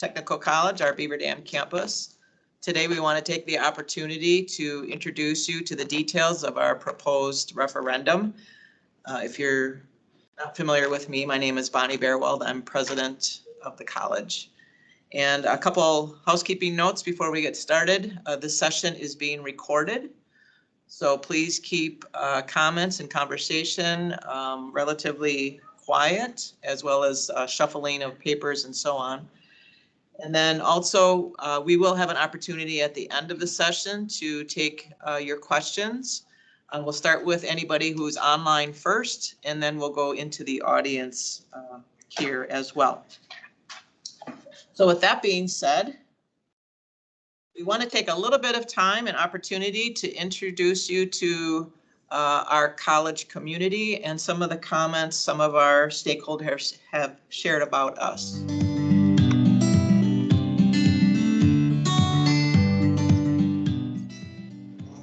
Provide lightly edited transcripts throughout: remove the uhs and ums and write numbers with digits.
Technical College, our Beaver Dam campus. Today we want to take the opportunity to introduce you to the details of our proposed referendum. If you're not familiar with me, my name is Bonnie Bearweld. I'm president of the college. And a couple housekeeping notes before we get started. This session is being recorded, so please keep comments and conversation relatively quiet, as well as shuffling of papers and so on. And then also, we will have an opportunity at the end of the session to take your questions. We'll start with anybody who's online first, and then we'll go into the audience here as well. So with that being said, we want to take a little bit of time and opportunity to introduce you to our college community and some of the comments some of our stakeholders have shared about us.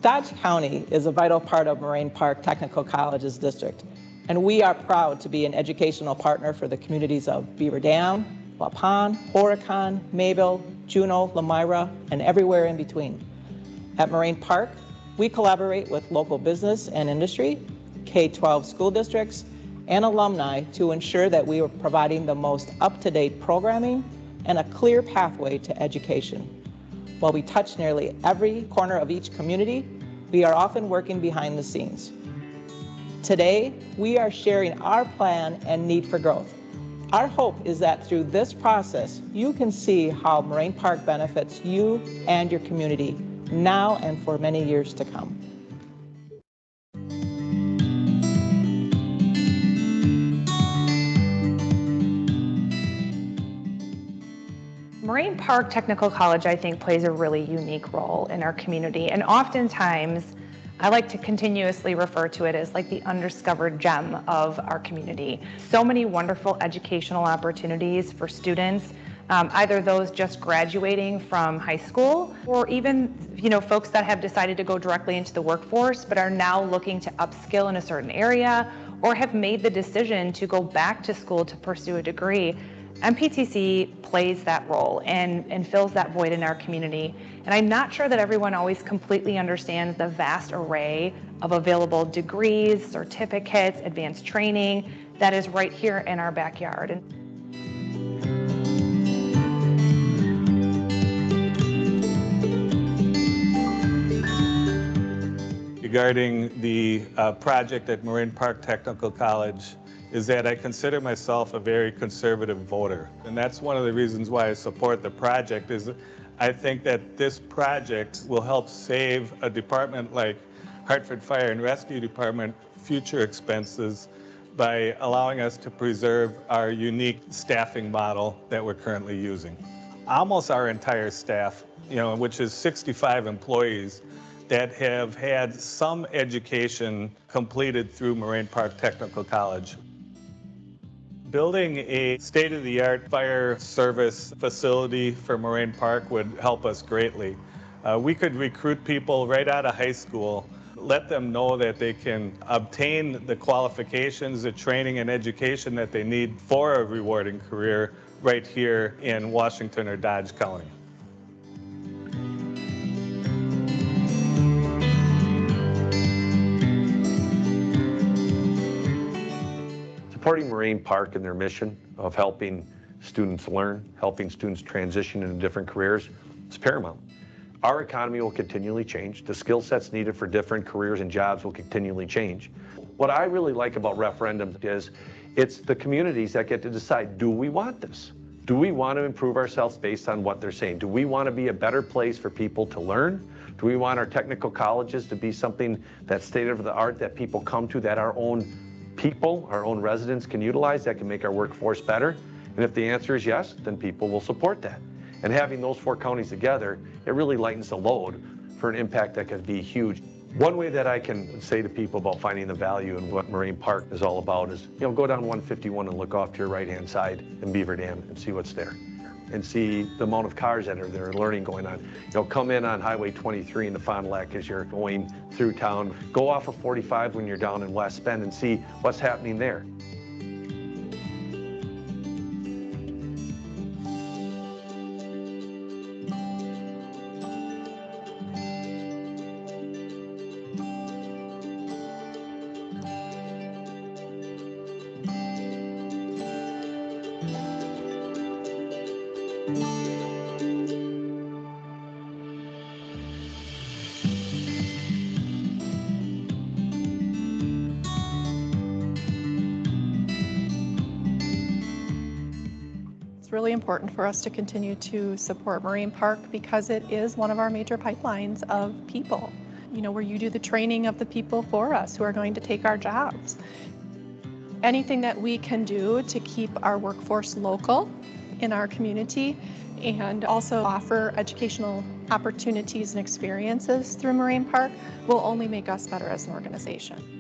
Dodge County is a vital part of Moraine Park Technical College's district, and we are proud to be an educational partner for the communities of Beaver Dam, Waupun, Horicon, Mayville, Juneau, Lamira, and everywhere in between. At Moraine Park, we collaborate with local business and industry, K-12 school districts, and alumni to ensure that we are providing the most up-to-date programming and a clear pathway to education. While we touch nearly every corner of each community, we are often working behind the scenes. Today, we are sharing our plan and need for growth. Our hope is that through this process, you can see how Moraine Park benefits you and your community now and for many years to come. Moraine Park Technical College, I think, plays a really unique role in our community, and oftentimes I like to continuously refer to it as like the undiscovered gem of our community. So many wonderful educational opportunities for students, either those just graduating from high school or even, folks that have decided to go directly into the workforce but are now looking to upskill in a certain area or have made the decision to go back to school to pursue a degree. MPTC plays that role and fills that void in our community. And I'm not sure that everyone always completely understands the vast array of available degrees, certificates, advanced training that is right here in our backyard. Regarding the project at Moraine Park Technical College, is that I consider myself a very conservative voter. And that's one of the reasons why I support the project. Is I think that this project will help save a department like Hartford Fire and Rescue Department future expenses by allowing us to preserve our unique staffing model that we're currently using. Almost our entire staff, which is 65 employees, that have had some education completed through Moraine Park Technical College. Building a state-of-the-art fire service facility for Moraine Park would help us greatly. We could recruit people right out of high school, let them know that they can obtain the qualifications, the training and education that they need for a rewarding career right here in Washington or Dodge County. Supporting Moraine Park and their mission of helping students learn, helping students transition into different careers is paramount. Our economy will continually change. The skill sets needed for different careers and jobs will continually change. What I really like about referendums is it's the communities that get to decide, do we want this? Do we want to improve ourselves based on what they're saying? Do we want to be a better place for people to learn? Do we want our technical colleges to be something that's state of the art that people come to, that our own people, our own residents can utilize, that can make our workforce better? And if the answer is yes, then people will support that. And having those four counties together, it really lightens the load for an impact that could be huge. One way that I can say to people about finding the value in what Moraine Park is all about is, go down 151 and look off to your right-hand side in Beaver Dam and see what's there. And see the amount of cars that are there and learning going on. Come in on Highway 23 in the Fond du Lac as you're going through town. Go off of 45 when you're down in West Bend and see what's happening there. It's really important for us to continue to support Moraine Park because it is one of our major pipelines of people. You know, where you do the training of the people for us who are going to take our jobs. Anything that we can do to keep our workforce local in our community and also offer educational opportunities and experiences through Moraine Park will only make us better as an organization.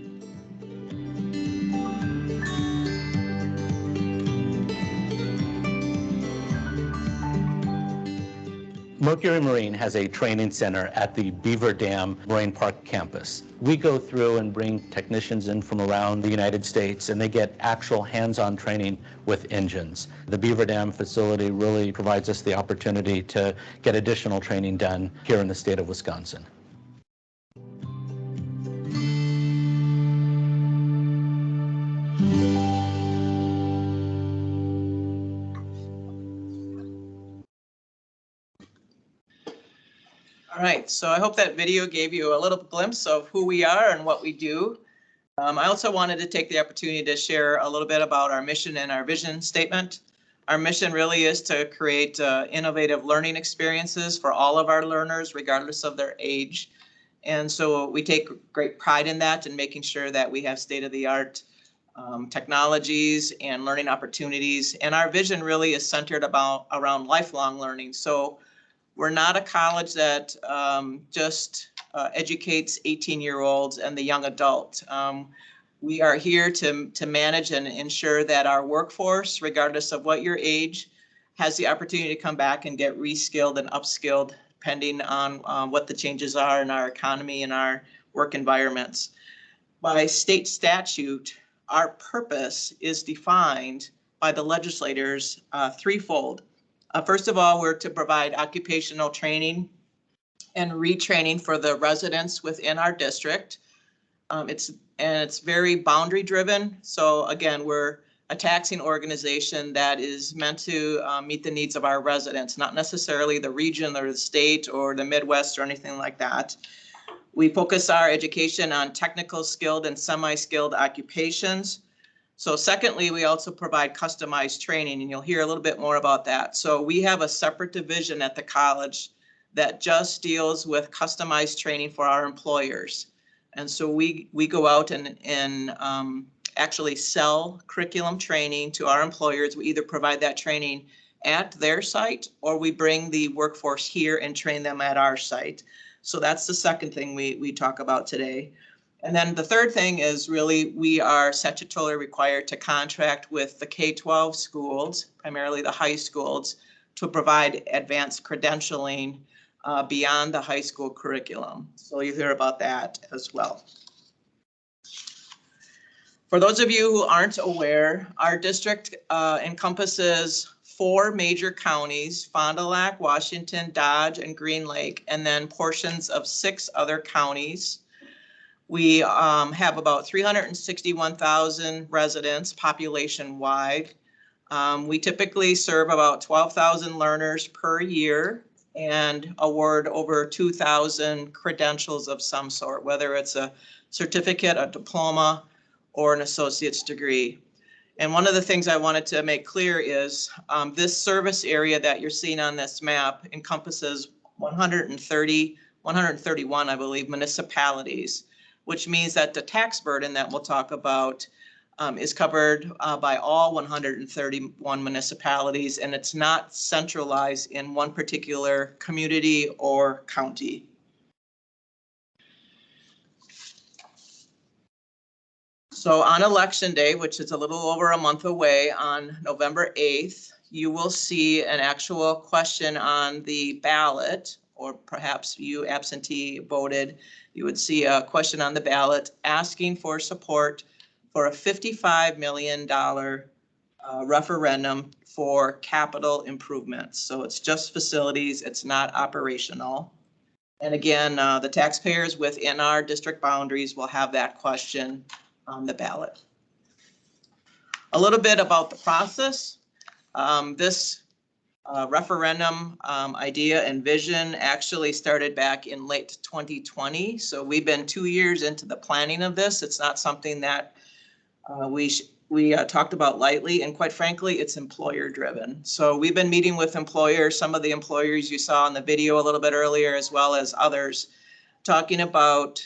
Mercury Marine has a training center at the Beaver Dam Moraine Park campus. We go through and bring technicians in from around the United States, and they get actual hands-on training with engines. The Beaver Dam facility really provides us the opportunity to get additional training done here in the state of Wisconsin. All right, so I hope that video gave you a little glimpse of who we are and what we do. I also wanted to take the opportunity to share a little bit about our mission and our vision statement. Our mission really is to create innovative learning experiences for all of our learners, regardless of their age. And so we take great pride in that and making sure that we have state-of-the-art technologies and learning opportunities. And our vision really is centered around lifelong learning. So we're not a college that just educates 18-year-olds and the young adult. We are here to manage and ensure that our workforce, regardless of what your age, has the opportunity to come back and get reskilled and upskilled, depending on what the changes are in our economy and our work environments. By state statute, our purpose is defined by the legislators threefold. First of all, we're to provide occupational training and retraining for the residents within our district. It's very boundary driven. So again, we're a taxing organization that is meant to meet the needs of our residents, not necessarily the region or the state or the Midwest or anything like that. We focus our education on technical, skilled, and semi-skilled occupations. So secondly, we also provide customized training, and you'll hear a little bit more about that. So we have a separate division at the college that just deals with customized training for our employers. And so we go out and actually sell curriculum training to our employers. We either provide that training at their site or we bring the workforce here and train them at our site. So that's the second thing we talk about today. And then the third thing is really we are statutorily required to contract with the K-12 schools, primarily the high schools, to provide advanced credentialing beyond the high school curriculum. So you hear about that as well. For those of you who aren't aware, our district encompasses 4 major counties: Fond du Lac, Washington, Dodge, and Green Lake, and then portions of 6 other counties. We have about 361,000 residents population-wide. We typically serve about 12,000 learners per year and award over 2,000 credentials of some sort, whether it's a certificate, a diploma, or an associate's degree. And one of the things I wanted to make clear is this service area that you're seeing on this map encompasses 131, I believe, municipalities, which means that the tax burden that we'll talk about is covered by all 131 municipalities, and it's not centralized in one particular community or county. So on Election Day, which is a little over a month away, on November 8th, you will see an actual question on the ballot, or perhaps you absentee voted, you would see a question on the ballot asking for support for a $55 million referendum for capital improvements. So it's just facilities, it's not operational. And again, the taxpayers within our district boundaries will have that question on the ballot. A little bit about the process. This Referendum idea and vision actually started back in late 2020. So we've been 2 years into the planning of this. It's not something that we talked about lightly, and quite frankly, it's employer driven. So we've been meeting with employers, some of the employers you saw in the video a little bit earlier, as well as others, talking about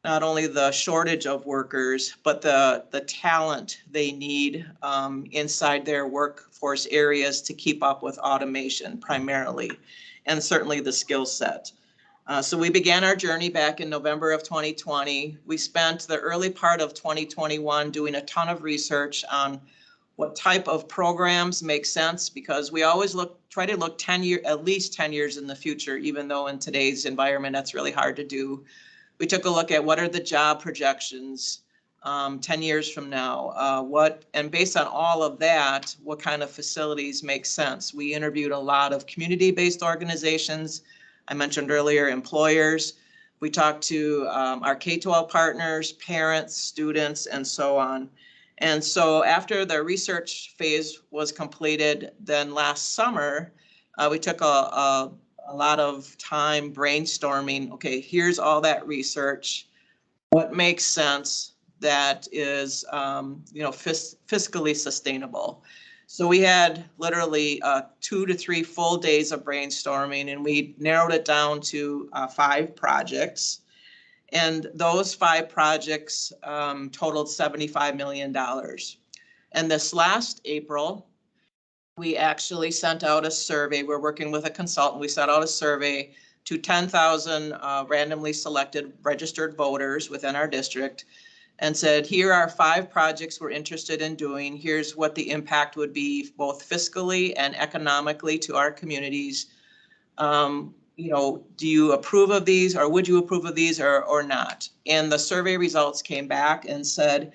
not only the shortage of workers, but the talent they need inside their workforce areas to keep up with automation primarily, and certainly the skill set. So we began our journey back in November of 2020. We spent the early part of 2021 doing a ton of research on what type of programs make sense, because we always try to look at least 10 years in the future, even though in today's environment, that's really hard to do. We took a look at what are the job projections 10 years from now, and based on all of that, what kind of facilities make sense. We interviewed a lot of community-based organizations. I mentioned earlier, employers. We talked to our K-12 partners, parents, students, and so on. And so after the research phase was completed, then last summer, we took a lot of time brainstorming. Okay, here's all that research. What makes sense that is, fiscally sustainable? So we had literally 2 to 3 full days of brainstorming, and we narrowed it down to 5 projects. And those 5 projects totaled $75 million. And this last April, we actually sent out a survey. We're working with a consultant. We sent out a survey to 10,000 randomly selected registered voters within our district, and said, here are 5 projects we're interested in doing. Here's what the impact would be both fiscally and economically to our communities. Do you approve of these, or would you approve of these, or not? And the survey results came back and said,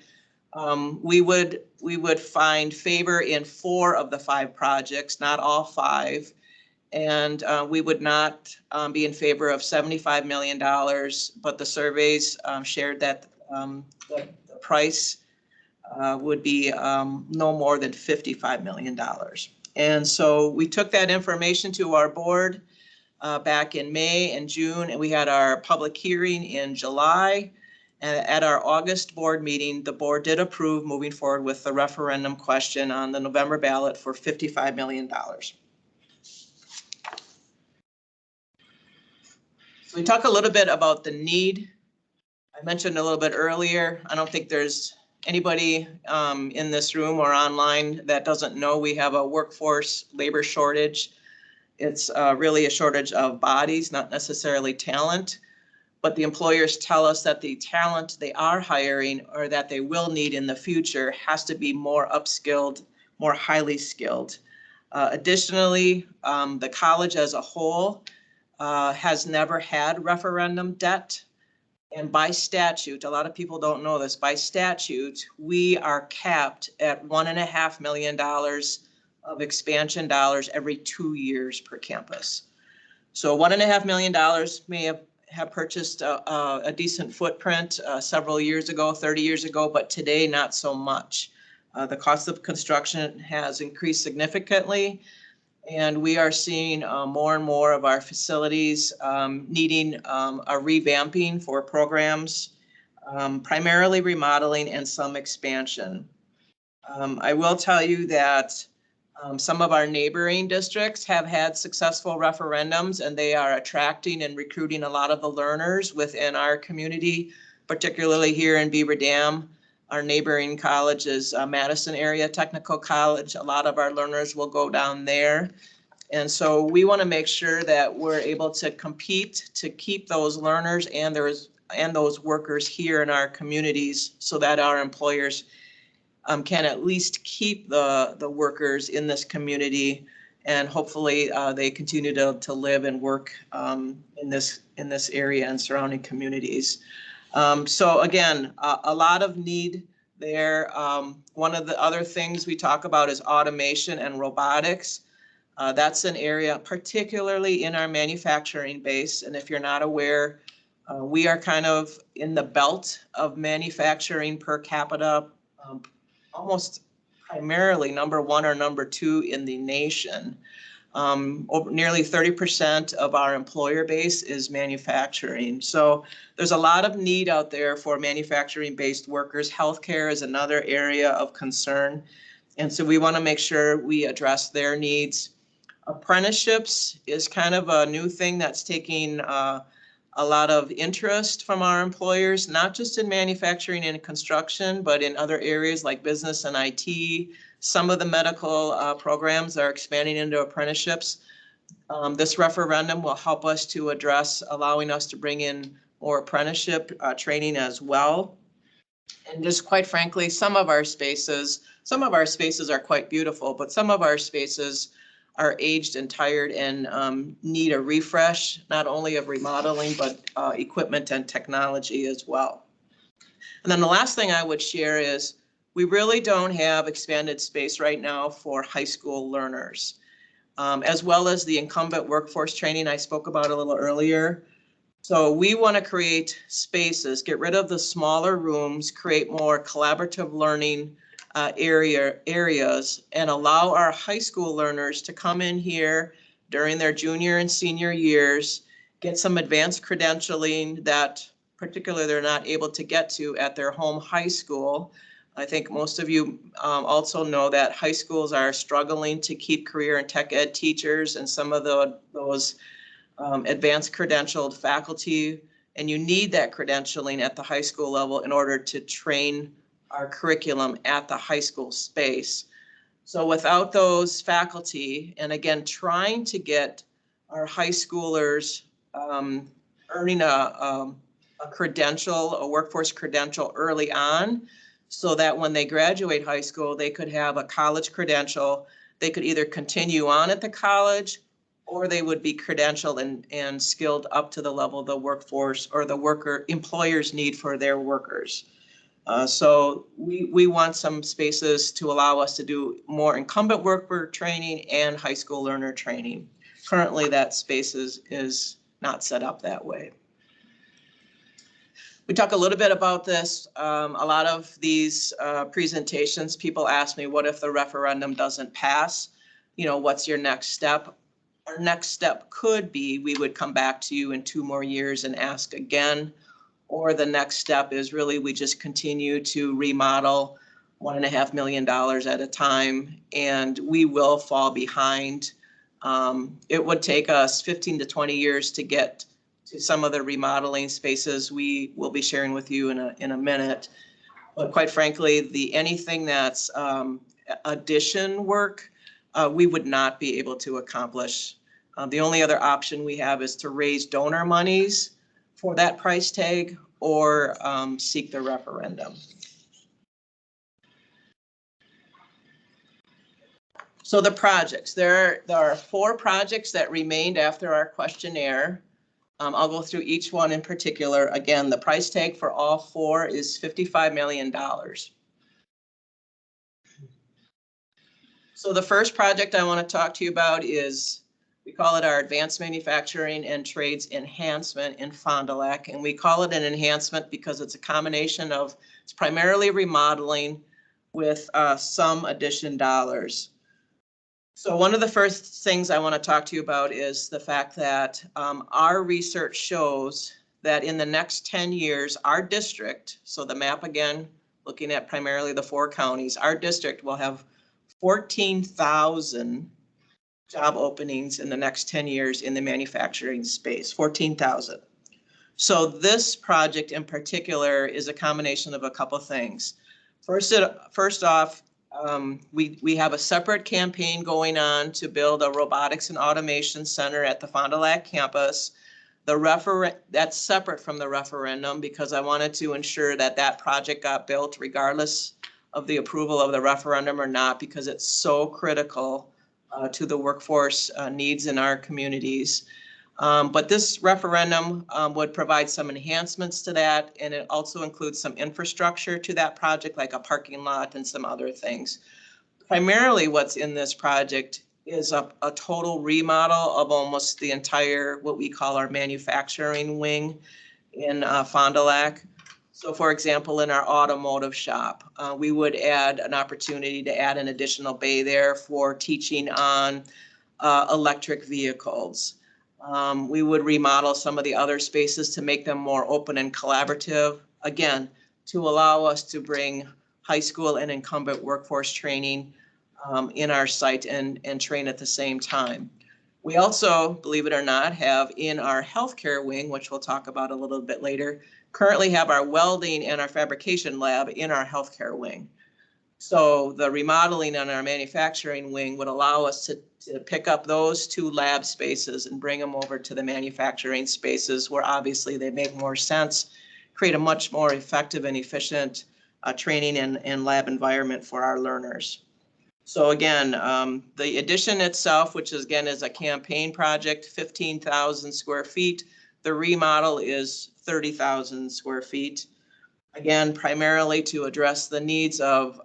we would find favor in 4 of the 5 projects, not all 5. And we would not be in favor of $75 million, but the surveys shared that the price would be no more than $55 million. And so we took that information to our board back in May and June, and we had our public hearing in July. And at our August board meeting, the board did approve moving forward with the referendum question on the November ballot for $55 million. So we talk a little bit about the need. I mentioned a little bit earlier, I don't think there's anybody in this room or online that doesn't know we have a workforce labor shortage. It's really a shortage of bodies, not necessarily talent, but the employers tell us that the talent they are hiring or that they will need in the future has to be more upskilled, more highly skilled. Additionally, the college as a whole has never had referendum debt. And by statute, a lot of people don't know this, by statute, we are capped at $1.5 million of expansion dollars every 2 years per campus. So $1.5 million may have purchased a decent footprint several years ago, 30 years ago, but today not so much. The cost of construction has increased significantly, and we are seeing more and more of our facilities needing a revamping for programs, primarily remodeling and some expansion. I will tell you that some of our neighboring districts have had successful referendums, and they are attracting and recruiting a lot of the learners within our community, particularly here in Beaver Dam. Our neighboring college is Madison Area Technical College. A lot of our learners will go down there. And so we want to make sure that we're able to compete to keep those learners and those workers here in our communities, so that our employers can at least keep the workers in this community, and hopefully they continue to live and work in this area and surrounding communities. So again, a lot of need there. One of the other things we talk about is automation and robotics. That's an area, particularly in our manufacturing base. And if you're not aware, we are kind of in the belt of manufacturing per capita, almost primarily number 1 or number 2 in the nation. Nearly 30% of our employer base is manufacturing. So there's a lot of need out there for manufacturing-based workers. Healthcare is another area of concern. And so we want to make sure we address their needs. Apprenticeships is kind of a new thing that's taking a lot of interest from our employers, not just in manufacturing and construction, but in other areas like business and IT. Some of the medical programs are expanding into apprenticeships. This referendum will help us to address allowing us to bring in more apprenticeship training as well. And just quite frankly, some of our spaces are quite beautiful, but some of our spaces are aged and tired and need a refresh, not only of remodeling, but equipment and technology as well. And then the last thing I would share is we really don't have expanded space right now for high school learners, as well as the incumbent workforce training I spoke about a little earlier. So we want to create spaces, get rid of the smaller rooms, create more collaborative learning areas, and allow our high school learners to come in here during their junior and senior years, get some advanced credentialing that particularly they're not able to get to at their home high school. I think most of you also know that high schools are struggling to keep career and tech ed teachers and some of those advanced credentialed faculty, and you need that credentialing at the high school level in order to train our curriculum at the high school space. So without those faculty, and again, trying to get our high schoolers earning a credential, a workforce credential early on, so that when they graduate high school, they could have a college credential. They could either continue on at the college, or they would be credentialed and skilled up to the level the workforce or the employers need for their workers. So we want some spaces to allow us to do more incumbent worker training and high school learner training. Currently, that space is not set up that way. We talk a little bit about this. A lot of these presentations, people ask me, what if the referendum doesn't pass? You know, what's your next step? Our next step could be we would come back to you in 2 more years and ask again. Or the next step is really we just continue to remodel $1.5 million at a time, and we will fall behind. It would take us 15 to 20 years to get to some of the remodeling spaces we will be sharing with you in a minute. But quite frankly, anything that's addition work, we would not be able to accomplish. The only other option we have is to raise donor monies for that price tag or seek the referendum. So the projects, there are 4 projects that remained after our questionnaire. I'll go through each one in particular. Again, the price tag for all 4 is $55 million. So the first project I want to talk to you about is, we call it our Advanced Manufacturing and Trades Enhancement in Fond du Lac. And we call it an enhancement because it's a combination of, it's primarily remodeling with some addition dollars. So one of the first things I want to talk to you about is the fact that our research shows that in the next 10 years, our district, so the map again, looking at primarily the 4 counties, our district will have 14,000 job openings in the next 10 years in the manufacturing space, 14,000. So this project in particular is a combination of a couple things. First off, we have a separate campaign going on to build a robotics and automation center at the Fond du Lac campus. That's separate from the referendum because I wanted to ensure that that project got built regardless of the approval of the referendum or not, because it's so critical to the workforce needs in our communities. But this referendum would provide some enhancements to that, and it also includes some infrastructure to that project, like a parking lot and some other things. Primarily what's in this project is a total remodel of almost the entire, what we call our manufacturing wing in Fond du Lac. So for example, in our automotive shop, we would add an opportunity to add an additional bay there for teaching on electric vehicles. We would remodel some of the other spaces to make them more open and collaborative, again, to allow us to bring high school and incumbent workforce training in our site and train at the same time. We also, believe it or not, have in our healthcare wing, which we'll talk about a little bit later, currently have our welding and our fabrication lab in our healthcare wing. So the remodeling on our manufacturing wing would allow us to pick up those 2 lab spaces and bring them over to the manufacturing spaces where obviously they make more sense, create a much more effective and efficient training and lab environment for our learners. So again, the addition itself, which is, again is a campaign project, 15,000 square feet. The remodel is 30,000 square feet. Again, primarily to address the needs of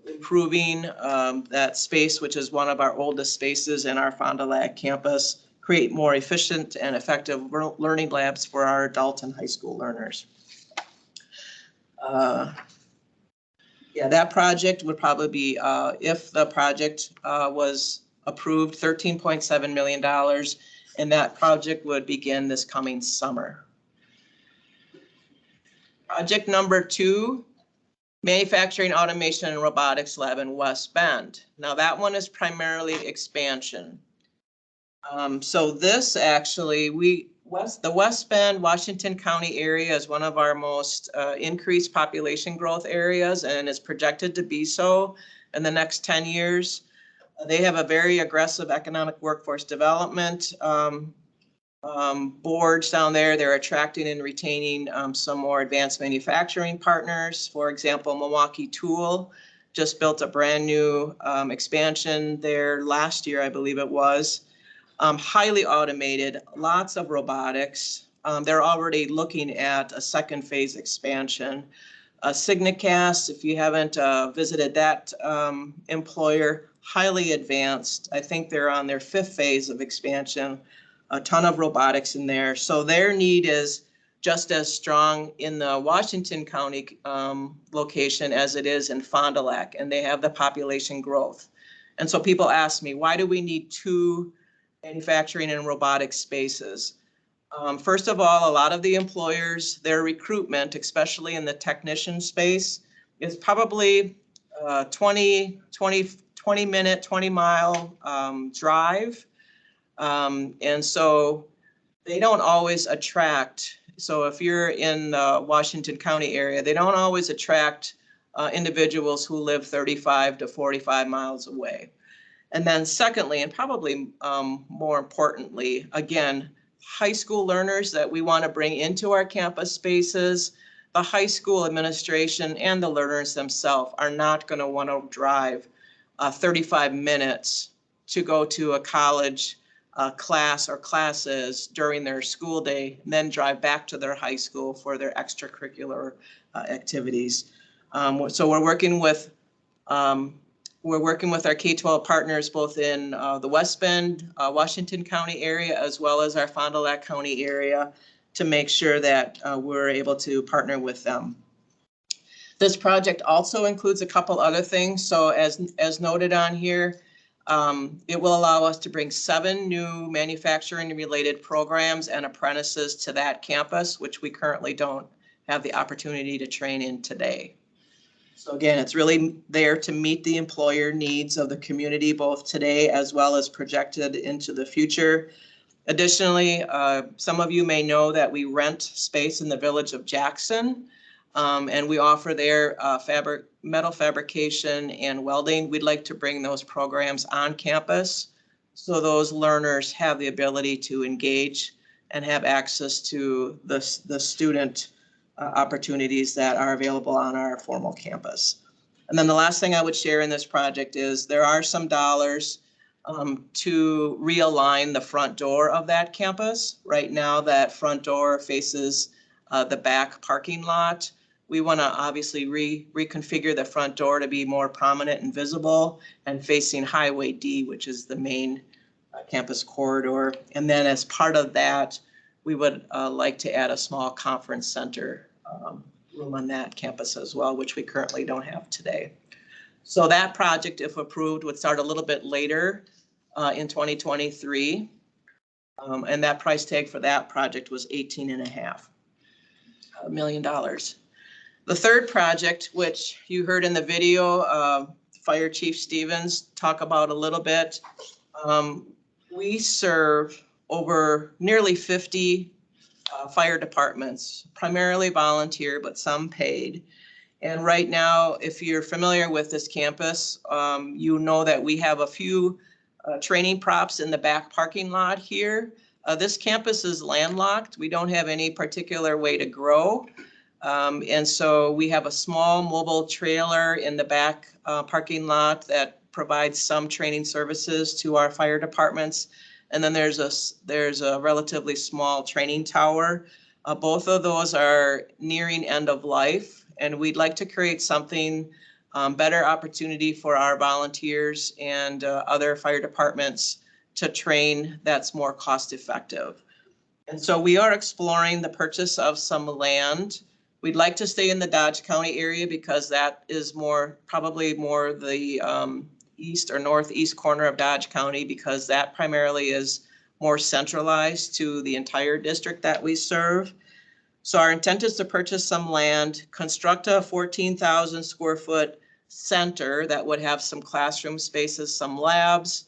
improving that space, which is one of our oldest spaces in our Fond du Lac campus, create more efficient and effective learning labs for our adult and high school learners. Yeah, that project would probably be, if the project was approved, $13.7 million, and that project would begin this coming summer. Project number 2, Manufacturing Automation and Robotics Lab in West Bend. Now that one is primarily expansion. So this actually, the West Bend, Washington County area is one of our most increased population growth areas and is projected to be so in the next 10 years. They have a very aggressive economic workforce development boards down there. They're attracting and retaining some more advanced manufacturing partners. For example, Milwaukee Tool just built a brand new expansion there last year, I believe it was. Highly automated, lots of robotics. They're already looking at a second phase expansion. Signacast, if you haven't visited that employer, highly advanced. I think they're on their 5th phase of expansion. A ton of robotics in there. So their need is just as strong in the Washington County location as it is in Fond du Lac, and they have the population growth. And so people ask me, why do we need 2 manufacturing and robotics spaces? First of all, a lot of the employers, their recruitment, especially in the technician space, is probably 20 mile drive. And so they don't always attract. So if you're in the Washington County area, they don't always attract individuals who live 35 to 45 miles away. And then secondly, and probably more importantly, again, high school learners that we want to bring into our campus spaces, the high school administration and the learners themselves are not going to want to drive 35 minutes to go to a college class or classes during their school day, and then drive back to their high school for their extracurricular activities. So we're working with our K-12 partners both in the West Bend, Washington County area, as well as our Fond du Lac County area to make sure that we're able to partner with them. This project also includes a couple other things. So as noted on here, it will allow us to bring 7 new manufacturing related programs and apprentices to that campus, which we currently don't have the opportunity to train in today. So again, it's really there to meet the employer needs of the community, both today as well as projected into the future. Additionally, some of you may know that we rent space in the village of Jackson, and we offer there metal fabrication and welding. We'd like to bring those programs on campus so those learners have the ability to engage and have access to the student opportunities that are available on our formal campus. And then the last thing I would share in this project is there are some dollars to realign the front door of that campus. Right now, that front door faces the back parking lot. We want to obviously reconfigure the front door to be more prominent and visible and facing Highway D, which is the main campus corridor. And then as part of that, we would like to add a small conference center room on that campus as well, which we currently don't have today. So that project, if approved, would start a little bit later in 2023. And that price tag for that project was $18.5 million. The third project, which you heard in the video, Fire Chief Stevens talk about a little bit, we serve over nearly 50 fire departments, primarily volunteer, but some paid. And right now, if you're familiar with this campus, you know that we have a few training props in the back parking lot here. This campus is landlocked. We don't have any particular way to grow. And so we have a small mobile trailer in the back parking lot that provides some training services to our fire departments. And then there's a relatively small training tower. Both of those are nearing end of life, and we'd like to create something better opportunity for our volunteers and other fire departments to train that's more cost effective. And so we are exploring the purchase of some land. We'd like to stay in the Dodge County area because that is probably more the east or northeast corner of Dodge County, because that primarily is more centralized to the entire district that we serve. So our intent is to purchase some land, construct a 14,000 square foot center that would have some classroom spaces, some labs,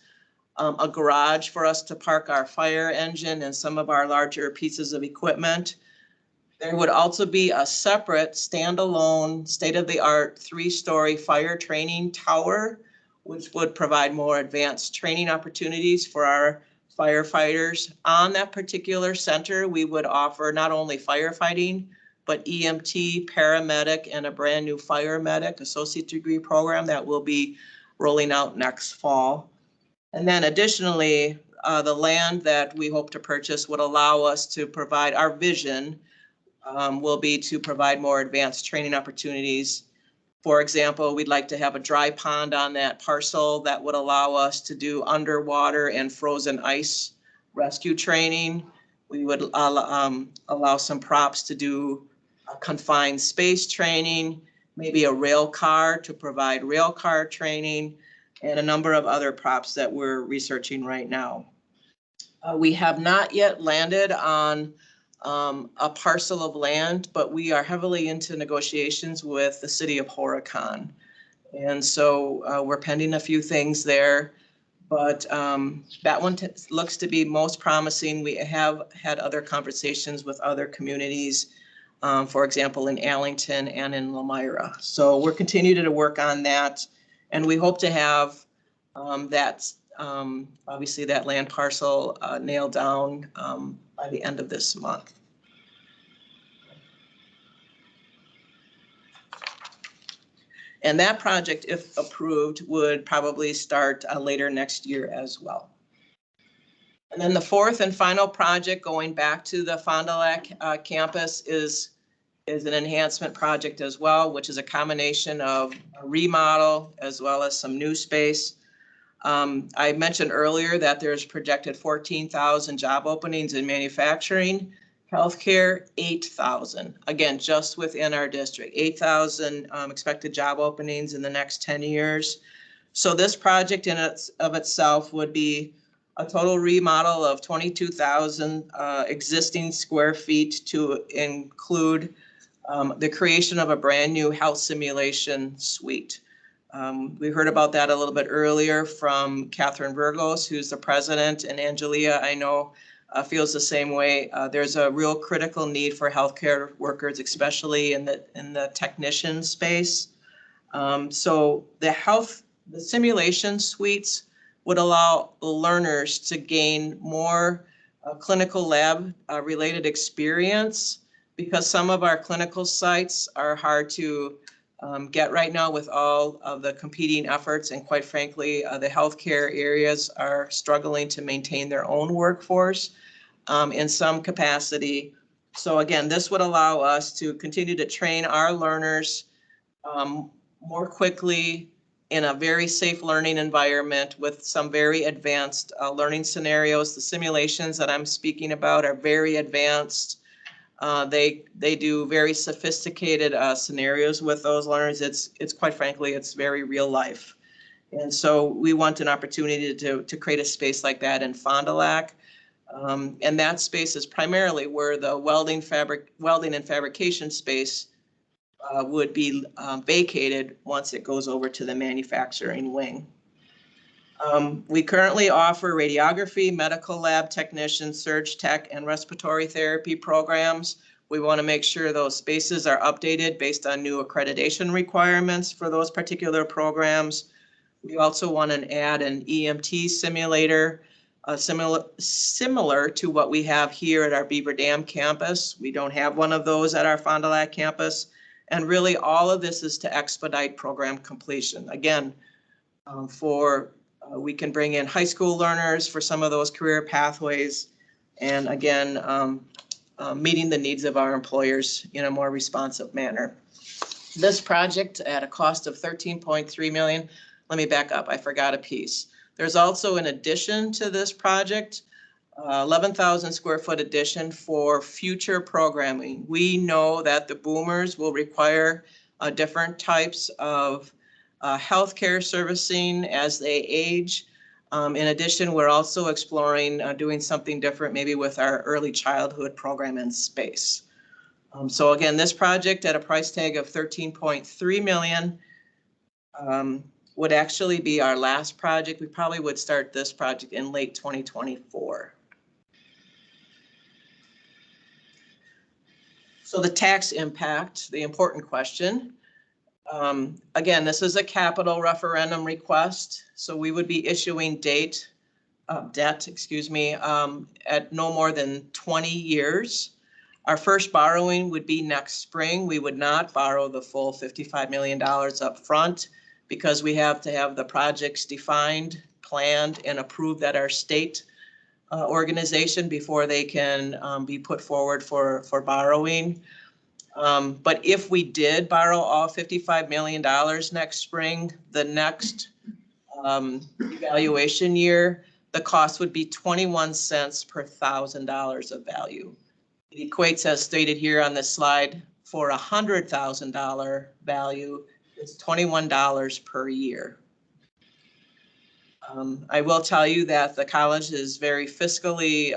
a garage for us to park our fire engine and some of our larger pieces of equipment. There would also be a separate standalone state-of-the-art 3-story fire training tower, which would provide more advanced training opportunities for our firefighters. On that particular center, we would offer not only firefighting, but EMT, paramedic, and a brand new fire medic associate degree program that will be rolling out next fall. And then additionally, the land that we hope to purchase would allow us to provide, our vision will be to provide more advanced training opportunities. For example, we'd like to have a dry pond on that parcel that would allow us to do underwater and frozen ice rescue training. We would allow some props to do confined space training, maybe a rail car to provide rail car training, and a number of other props that we're researching right now. We have not yet landed on a parcel of land, but we are heavily into negotiations with the city of Horicon. And so we're pending a few things there, but that one looks to be most promising. We have had other conversations with other communities, for example, in Allington and in Lamira. So we're continuing to work on that, and we hope to have obviously that land parcel nailed down by the end of this month. And that project, if approved, would probably start later next year as well. And then the fourth and final project, going back to the Fond du Lac campus, is an enhancement project as well, which is a combination of a remodel as well as some new space. I mentioned earlier that there's projected 14,000 job openings in manufacturing, healthcare, 8,000. Again, just within our district, 8,000 expected job openings in the next 10 years. So this project in of itself would be a total remodel of 22,000 existing square feet to include the creation of a brand new health simulation suite. We heard about that a little bit earlier from Catherine Virgos, who's the president, and Angelia, I know, feels the same way. There's a real critical need for healthcare workers, especially in the technician space. So the simulation suites would allow the learners to gain more clinical lab related experience, because some of our clinical sites are hard to get right now with all of the competing efforts, and quite frankly, the healthcare areas are struggling to maintain their own workforce in some capacity. So again, this would allow us to continue to train our learners more quickly in a very safe learning environment with some very advanced learning scenarios. The simulations that I'm speaking about are very advanced. They do very sophisticated scenarios with those learners. It's quite frankly, it's very real life. And so we want an opportunity to create a space like that in Fond du Lac. And that space is primarily where the welding and fabrication space would be vacated once it goes over to the manufacturing wing. We currently offer radiography, medical lab technician, surge tech, and respiratory therapy programs. We want to make sure those spaces are updated based on new accreditation requirements for those particular programs. We also want to add an EMT simulator, similar to what we have here at our Beaver Dam campus. We don't have one of those at our Fond du Lac campus. And really all of this is to expedite program completion. Again, we can bring in high school learners for some of those career pathways. And again, meeting the needs of our employers in a more responsive manner. This project at a cost of $13.3 million. Let me back up, I forgot a piece. There's also, in addition to this project, 11,000 square foot addition for future programming. We know that the boomers will require different types of healthcare servicing as they age. In addition, we're also exploring doing something different, maybe with our early childhood program in space. So again, this project at a price tag of $13.3 million would actually be our last project. We probably would start this project in late 2024. So the tax impact, the important question. Again, this is a capital referendum request. So we would be issuing debt, at no more than 20 years. Our first borrowing would be next spring. We would not borrow the full $55 million up front because we have to have the projects defined, planned, and approved at our state organization before they can be put forward for borrowing. But if we did borrow all $55 million next spring, the next evaluation year, the cost would be 21 cents per $1,000 of value. It equates, as stated here on this slide, for $100,000 value, it's $21 per year. I will tell you that the college is very fiscally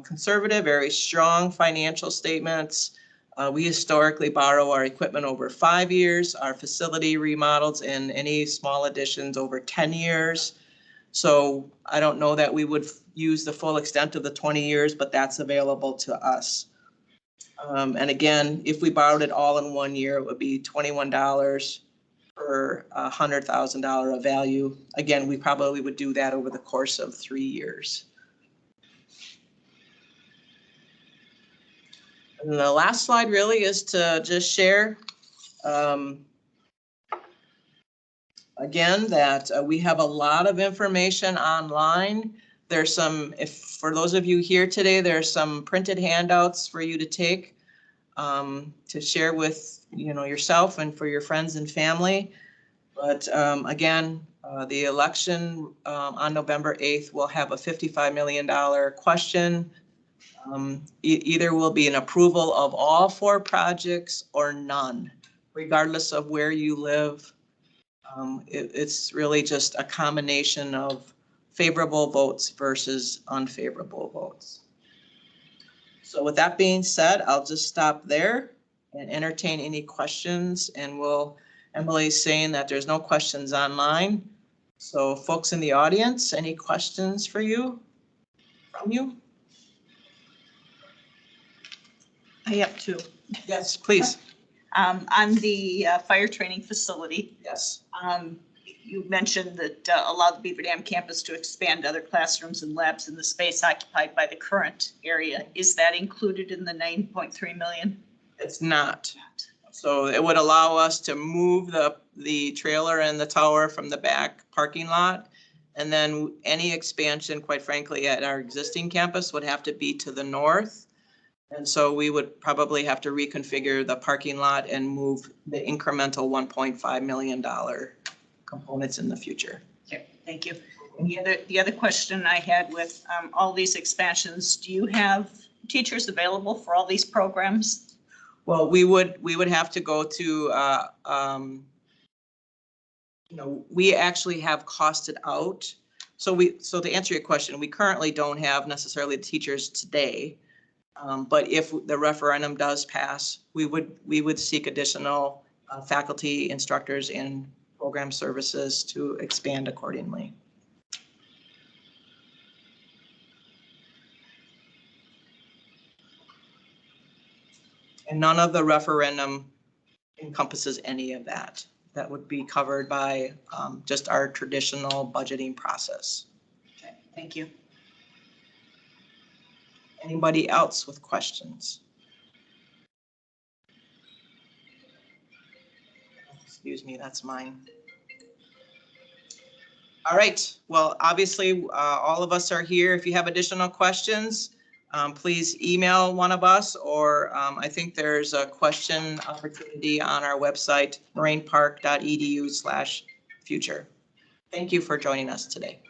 conservative, very strong financial statements. We historically borrow our equipment over 5 years, our facility remodels and any small additions over 10 years. So I don't know that we would use the full extent of the 20 years, but that's available to us. And again, if we borrowed it all in 1 year, it would be $21 per $100,000 of value. Again, we probably would do that over the course of 3 years. And the last slide really is to just share, again, that we have a lot of information online. There's some, for those of you here today, there's some printed handouts for you to take to share with yourself and for your friends and family. But again, the election on November 8th will have a $55 million question. Either will be an approval of all 4 projects or none, regardless of where you live. It's really just a combination of favorable votes versus unfavorable votes. So with that being said, I'll just stop there and entertain any questions. And Emily's saying that there's no questions online. So folks in the audience, any questions from you? I have 2. Yes, please. On the fire training facility. Yes. You mentioned that allowed the Beaver Dam campus to expand other classrooms and labs in the space occupied by the current area. Is that included in the $9.3 million? It's not. So it would allow us to move the trailer and the tower from the back parking lot. And then any expansion, quite frankly, at our existing campus would have to be to the north. And so we would probably have to reconfigure the parking lot and move the incremental $1.5 million components in the future. Okay, thank you. And the other question I had with all these expansions, do teachers available for all these programs? Well, we would have to go to, we actually have costed out. So to answer your question, we currently don't have necessarily teachers today. But if the referendum does pass, we would seek additional faculty, instructors, and program services to expand accordingly. And none of the referendum encompasses any of that. That would be covered by just our traditional budgeting process. Okay, thank you. Anybody else with questions? Excuse me, that's mine. All right, well, obviously, all of us are here. If you have additional questions, please email one of us, or I think there's a question opportunity on our website, morainepark.edu/future. Thank you for joining us today.